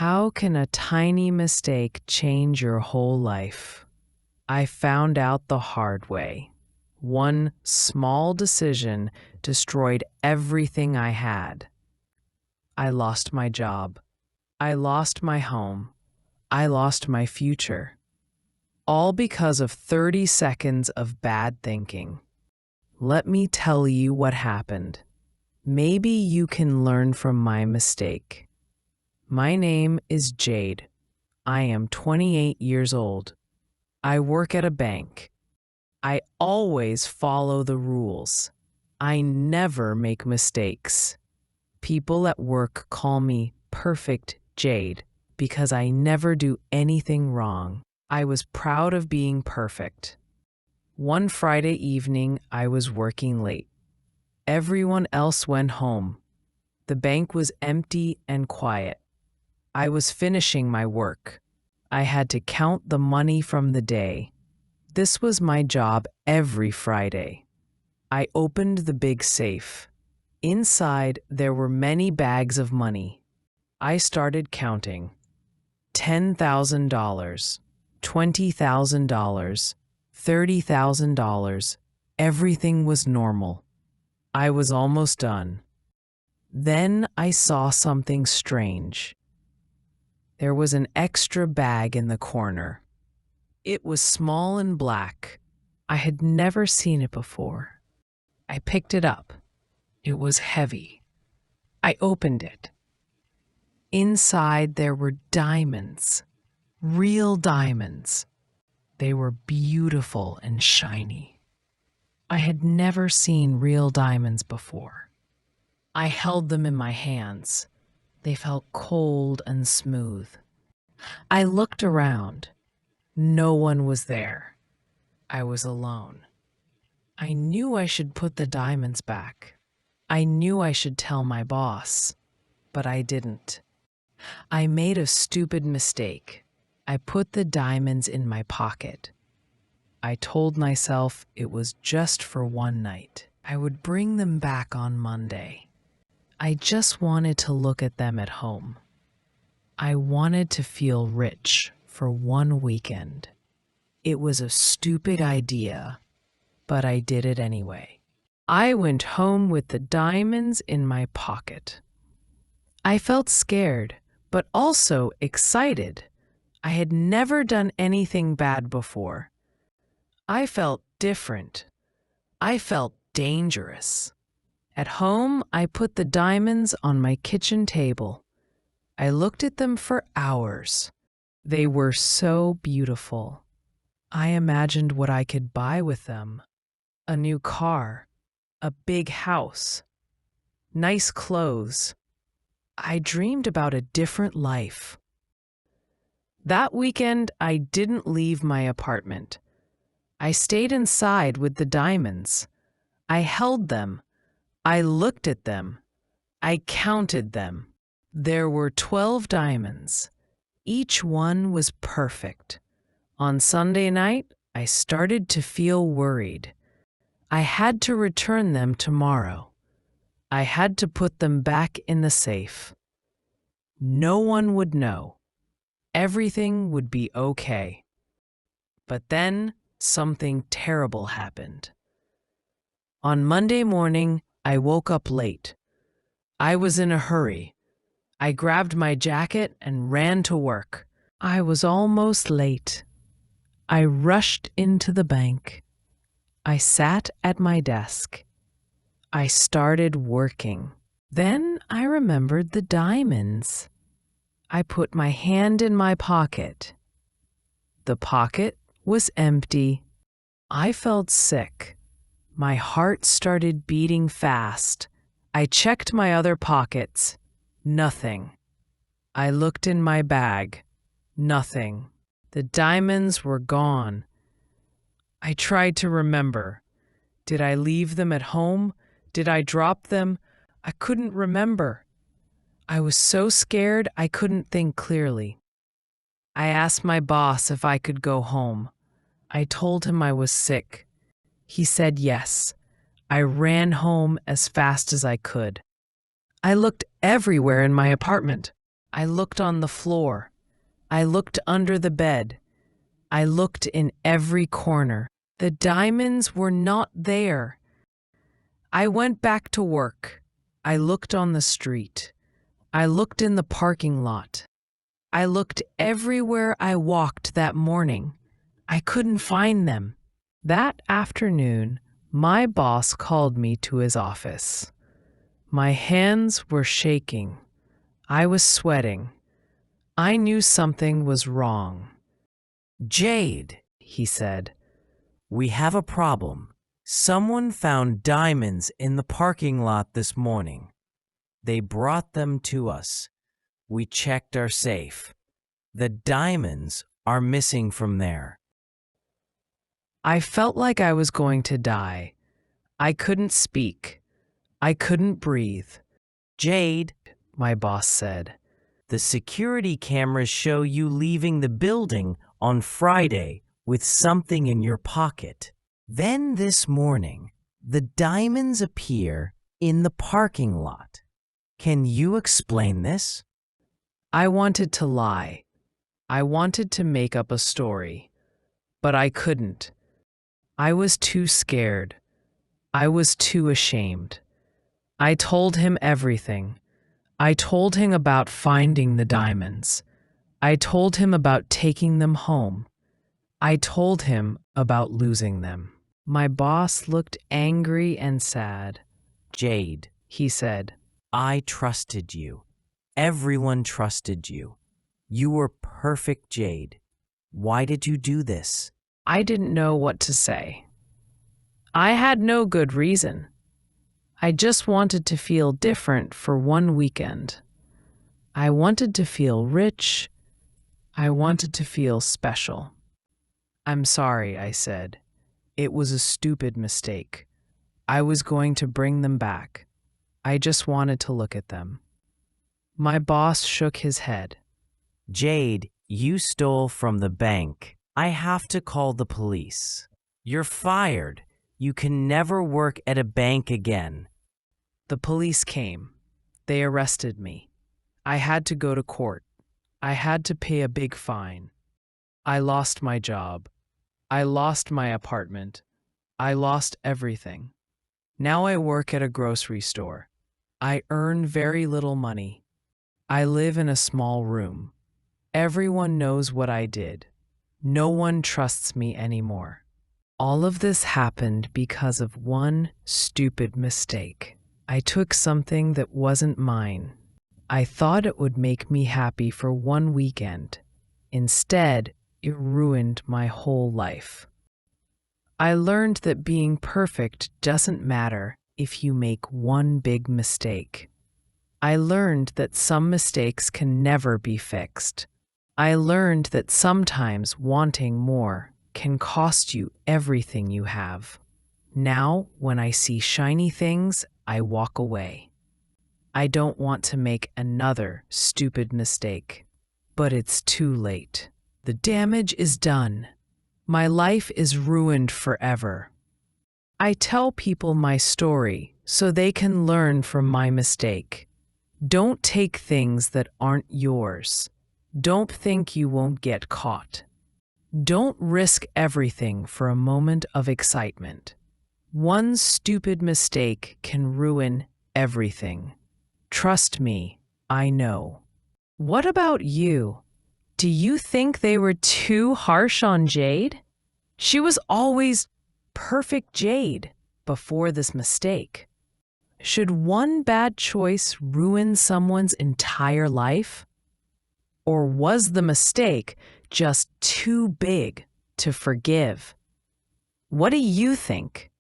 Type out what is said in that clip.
How can a tiny mistake change your whole life? I found out the hard way. One small decision destroyed everything I had. I lost my job. I lost my home. I lost my future. All because of 30 seconds of bad thinking. Let me tell you what happened. Maybe you can learn from my mistake. My name is Jade. I am 28 years old. I work at a bank. I always follow the rules. I never make mistakes. People at work call me Perfect Jade because I never do anything wrong. I was proud of being perfect. One Friday evening, I was working late. Everyone else went home. The bank was empty and quiet. I was finishing my work. I had to count the money from the day. This was my job every Friday. I opened the big safe. Inside, there were many bags of money. I started counting. $10,000, $20,000, $30,000. Everything was normal. I was almost done. Then I saw something strange. There was an extra bag in the corner. It was small and black. I had never seen it before. I picked it up. It was heavy. I opened it. Inside there were diamonds, real diamonds. They were beautiful and shiny. I had never seen real diamonds before. I held them in my hands. They felt cold and smooth. I looked around. No one was there. I was alone. I knew I should put the diamonds back. I knew I should tell my boss, but I didn't. I made a stupid mistake. I put the diamonds in my pocket. I told myself it was just for one night. I would bring them back on Monday. I just wanted to look at them at home. I wanted to feel rich for one weekend. It was a stupid idea, but I did it anyway. I went home with the diamonds in my pocket. I felt scared, but also excited. I had never done anything bad before. I felt different. I felt dangerous. At home, I put the diamonds on my kitchen table. I looked at them for hours. They were so beautiful. I imagined what I could buy with them. A new car, a big house, nice clothes. I dreamed about a different life. That weekend, I didn't leave my apartment. I stayed inside with the diamonds. I held them. I looked at them. I counted them. There were 12 diamonds. Each one was perfect. On Sunday night, I started to feel worried. I had to return them tomorrow. I had to put them back in the safe. No one would know. Everything would be okay. But then something terrible happened. On Monday morning, I woke up late. I was in a hurry. I grabbed my jacket and ran to work. I was almost late. I rushed into the bank. I sat at my desk. I started working. Then I remembered the diamonds. I put my hand in my pocket. The pocket was empty. I felt sick. My heart started beating fast. I checked my other pockets. Nothing. I looked in my bag. Nothing. The diamonds were gone. I tried to remember. Did I leave them at home? Did I drop them? I couldn't remember. I was so scared I couldn't think clearly. I asked my boss if I could go home. I told him I was sick. He said yes. I ran home as fast as I could. I looked everywhere in my apartment. I looked on the floor. I looked under the bed. I looked in every corner. The diamonds were not there. I went back to work. I looked on the street. I looked in the parking lot. I looked everywhere I walked that morning. I couldn't find them. That afternoon, my boss called me to his office. My hands were shaking. I was sweating. I knew something was wrong. "Jade," He said, we have a problem. Someone found diamonds in the parking lot this morning. They brought them to us. We checked our safe. The diamonds are missing from there. I felt like I was going to die. I couldn't speak. I couldn't breathe. "Jade, My boss said, the security cameras show you leaving the building on Friday with something in your pocket. Then this morning, the diamonds appear in the parking lot. Can you explain this?" I wanted to lie. I wanted to make up a story, but I couldn't. I was too scared. I was too ashamed. I told him everything. I told him about finding the diamonds. I told him about taking them home. I told him about losing them. My boss looked angry and sad. "Jade, He said, I trusted you. Everyone trusted you. You were perfect, Jade. Why did you do this?" I didn't know what to say. I had no good reason. I just wanted to feel different for one weekend. I wanted to feel rich. I wanted to feel special. "I'm sorry," I said. "It was a stupid mistake. I was going to bring them back. I just wanted to look at them." My boss shook his head. "Jade, you stole from the bank. I have to call the police. You're fired. You can never work at a bank again." The police came. They arrested me. I had to go to court. I had to pay a big fine. I lost my job. I lost my apartment. I lost everything. Now I work at a grocery store. I earn very little money. I live in a small room. Everyone knows what I did. No one trusts me anymore. All of this happened because of one stupid mistake. I took something that wasn't mine. I thought it would make me happy for one weekend. Instead, it ruined my whole life. I learned that being perfect doesn't matter if you make one big mistake. I learned that some mistakes can never be fixed. I learned that sometimes wanting more can cost you everything you have. Now, when I see shiny things, I walk away. I don't want to make another stupid mistake. But it's too late. The damage is done. My life is ruined forever. I tell people my story so they can learn from my mistake. Don't take things that aren't yours. Don't think you won't get caught. Don't risk everything for a moment of excitement. One stupid mistake can ruin everything. Trust me, I know. What about you? Do you think they were too harsh on Jade? She was always perfect Jade before this mistake. Should one bad choice ruin someone's entire life? Or was the mistake just too big to forgive? What do you think?